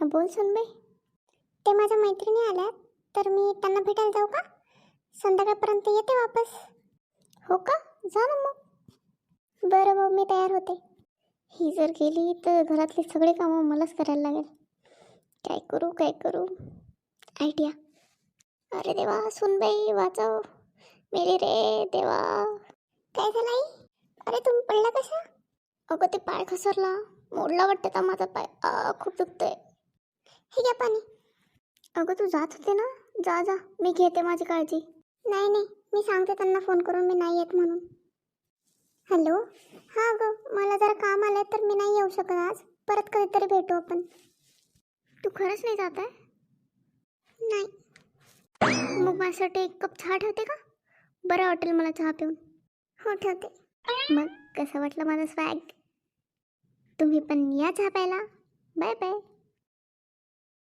हां बोल सुनबाई. ते माझ्या मैत्रिणी आल्या तर मी त्यांना भेटायला जाऊ का? संध्याकाळपर्यंत येते वापस. हो का? जा ना मग. बरं मग मी तयार होते. ही जर गेली तर घरातले सगळे कामं मलाच करायला लागेल. काय करू आयडिया. अरे देवा सुनबाई वाचव मेरी रे देवा. काय झालं आई? अरे तुम्ही पडला कशा? अगं ते पाय घसरला, मोडला वाटतं का माझा पाय. खूप दुखतंय. हे घ्या पाणी. अगं तू जात होते ना, जा जा, मी घेते माझी काळजी. नाही नाही, मी सांगते त्यांना फोन करून मी नाही येत म्हणून. हॅलो. हां अगं मला जरा काम आलं तर मी नाही येऊ शकत आज. परत कधीतरी भेटू आपण. तू खरंच नाही जात आहे? नाही. मग माझ्यासाठी एक कप चहा ठेवते का? बरं वाटेल मला चहा पिऊन. हो ठेवते. मग कसं वाटलं माझं स्वॅग? तुम्ही पण या चहा प्यायला. Bye bye.